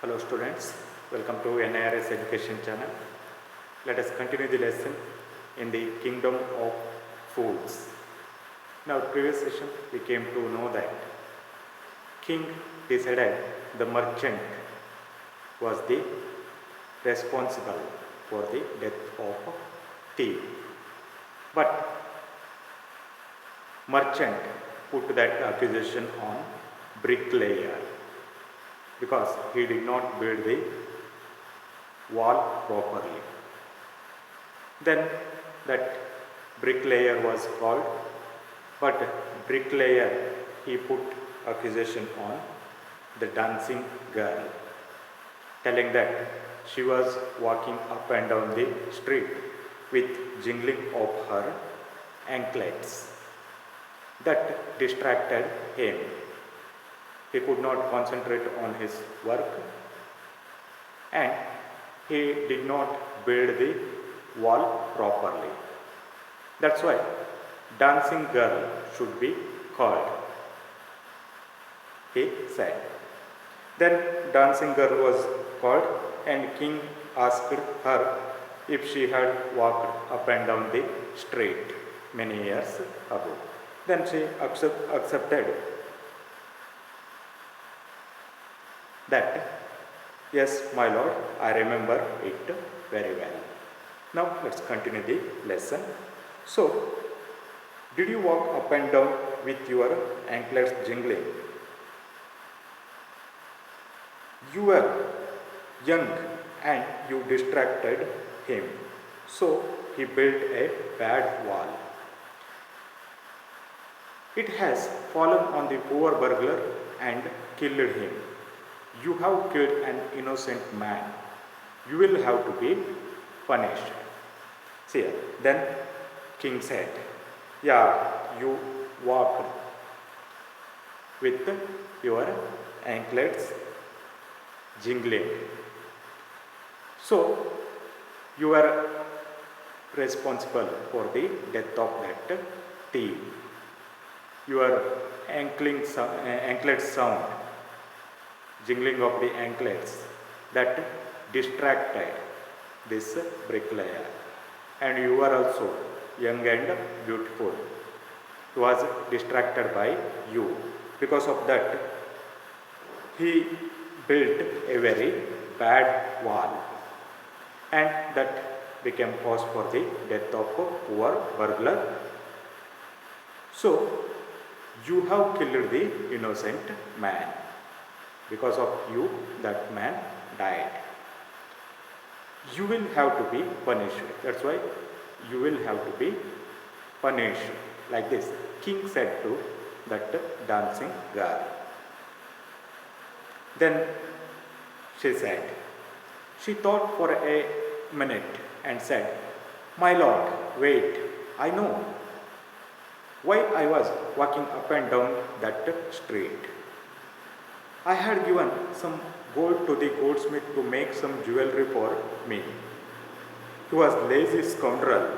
Hello students, welcome to NIRS Education Channel. Let us continue the lesson in the kingdom of foods. In our previous session, we came to know that king decided the merchant was the responsible for the death of thief. But merchant put that accusation on bricklayer because he did not build the wall properly. Then that bricklayer was called, but bricklayer he put accusation on the dancing girl, telling that she was walking up and down the street with jingling of her anklets. That distracted him. He could not concentrate on his work and he did not build the wall properly. That's why dancing girl should be called, he said. Then dancing girl was called and king asked her if she had walked up and down the street many years ago. Then she accepted that, yes, my lord, I remember it very well. Now let's continue the lesson. So, did you walk up and down with your anklets jingling? You were young and you distracted him. So, he built a bad wall. It has fallen on the poor burglar and killed him. You have killed an innocent man. You will have to be punished. See, then king said, yeah, you walked with your anklets jingling. So, you are responsible for the death of that thief. Your anklet sound, jingling of the anklets, that distracted this bricklayer. And you are also young and beautiful. He was distracted by you. Because of that, he built a very bad wall. And that became cause for the death of a poor burglar. So, you have killed the innocent man. Because of you, that man died. You will have to be punished. That's why you will have to be punished. Like this, king said to that dancing girl. Then she said, she thought for a minute and said, my lord, wait, I know why I was walking up and down that street. I had given some gold to the goldsmith to make some jewelry for me. He was lazy scoundrel.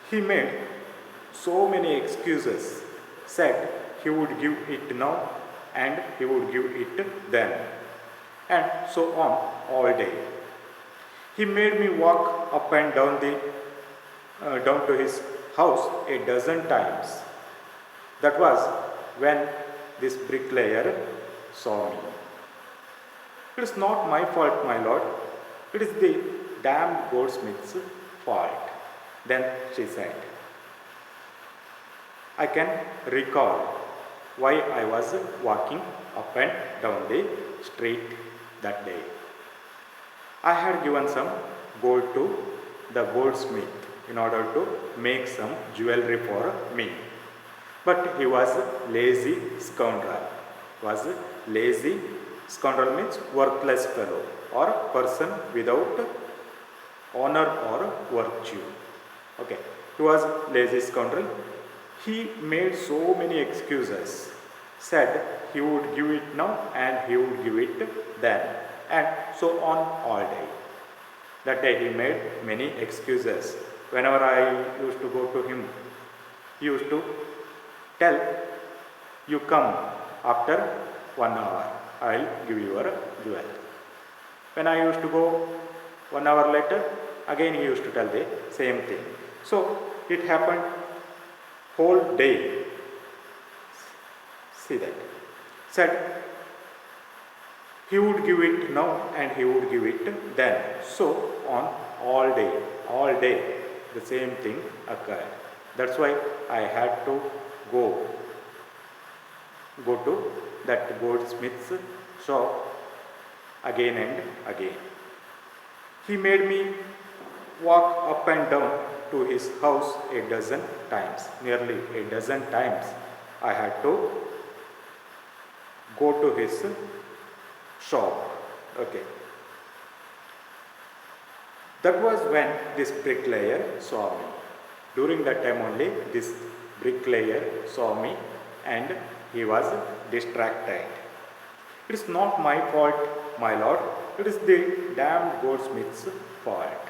He made so many excuses, said he would give it now and he would give it then, and so on all day. He made me walk up and down down to his house a dozen times. That was when this bricklayer saw me. It is not my fault, my lord. It is the damned goldsmith's fault. Then she said, I can recall why I was walking up and down the street that day. I had given some gold to the goldsmith in order to make some jewelry for me. But he was a lazy scoundrel. Lazy scoundrel means worthless fellow or person without honor or virtue. Okay, he was lazy scoundrel. He made so many excuses, said he would give it now and he would give it then, and so on all day. That day he made many excuses. Whenever I used to go to him, he used to tell, you come after 1 hour. I'll give you your jewel. When I used to go 1 hour later, again he used to tell the same thing. So it happened whole day. See that. Said he would give it now and he would give it then. So on all day, the same thing occurred. That's why I had to go to that goldsmith's shop again and again. He made me walk up and down to his house a dozen times, nearly a dozen times. I had to go to his shop. Okay. That was when this bricklayer saw me. During that time only this bricklayer saw me and he was distracted. It is not my fault, my lord. It is the damned goldsmith's fault.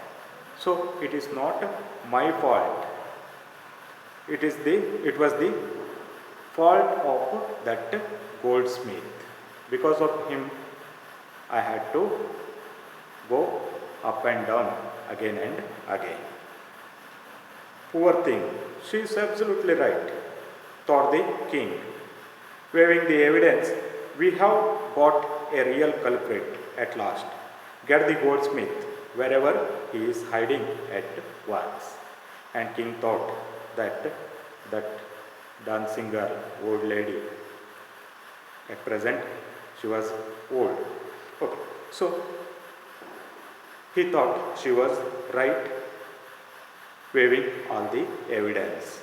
So it is not my fault. It was the fault of that goldsmith. Because of him, I had to go up and down again and again. Poor thing, she is absolutely right, thought the king. Waving the evidence, we have got a real culprit at last. Get the goldsmith wherever he is hiding at once. And king thought that dancing girl, old lady, at present she was old. Okay, so he thought she was right, waving all the evidence.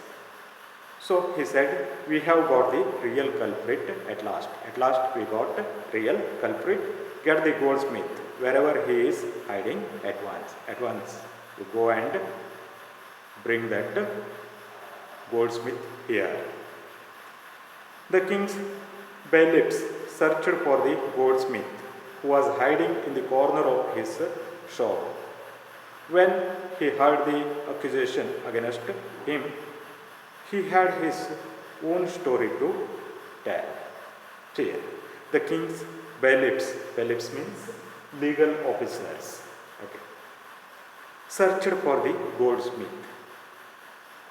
So he said, we have got the real culprit at last. At last we got real culprit. Get the goldsmith wherever he is hiding at once. At once you go and bring that goldsmith here. The king's bailiffs searched for the goldsmith who was hiding in the corner of his shop. When he heard the accusation against him, he had his own story to tell. Here, the king's bailiffs means legal officers, okay, searched for the goldsmith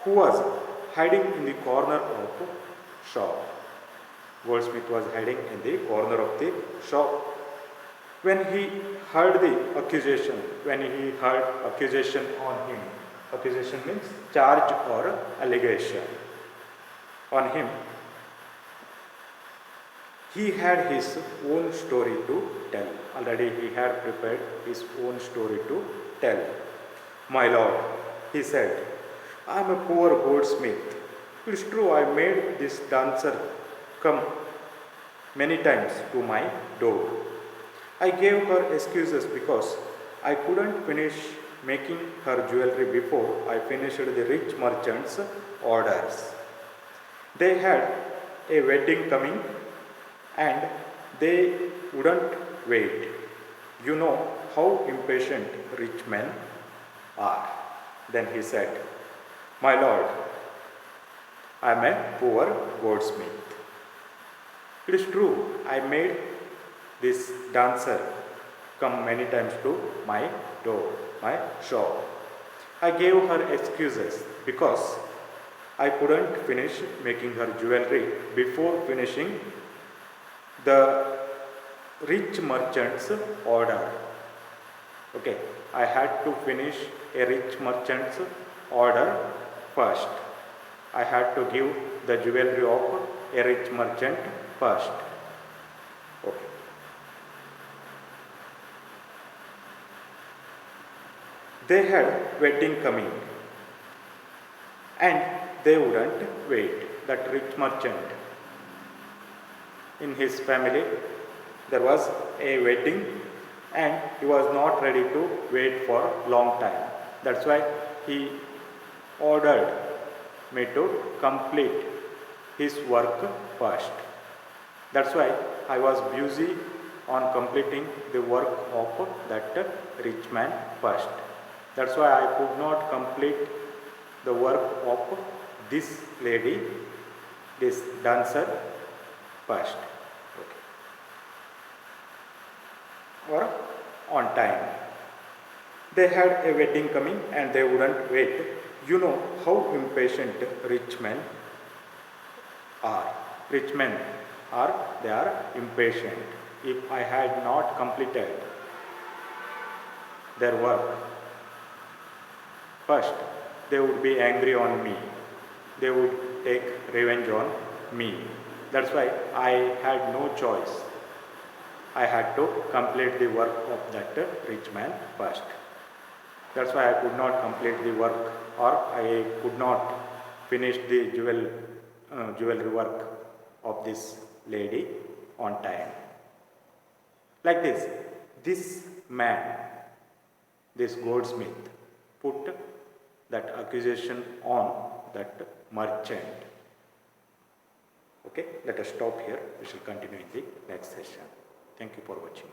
who was hiding in the corner of shop. Goldsmith was hiding in the corner of the shop. When he heard the accusation, on him, accusation means charge or allegation on him, he had his own story to tell. Already he had prepared his own story to tell. My lord, he said, I am a poor goldsmith. It is true, I made this dancer come many times to my door. I gave her excuses because I couldn't finish making her jewelry before I finished the rich merchant's orders. They had a wedding coming and they wouldn't wait. You know how impatient rich men are. Then he said, my lord, I am a poor goldsmith. It is true, I made this dancer come many times to my door, my shop. I gave her excuses because I couldn't finish making her jewelry before finishing the rich merchant's order. Okay, I had to finish a rich merchant's order first. I had to give the jewelry of a rich merchant first. Okay. They had wedding coming and they wouldn't wait. That rich merchant, in his family there was a wedding and he was not ready to wait for long time. That's why he ordered me to complete his work first. That's why I was busy on completing the work of that rich man first. That's why I could not complete the work of this lady, this dancer first. Okay. or on time. They had a wedding coming and they wouldn't wait. You know how impatient rich men are. Rich men are, they are impatient. If I had not completed their work first, they would be angry on me. They would take revenge on me. That's why I had no choice. I had to complete the work of that rich man first. That's why I could not complete the work, or I could not finish the jewelry work of this lady on time. Like this man, this goldsmith, put that accusation on that merchant. Okay, let us stop here. We shall continue in the next session. Thank you for watching.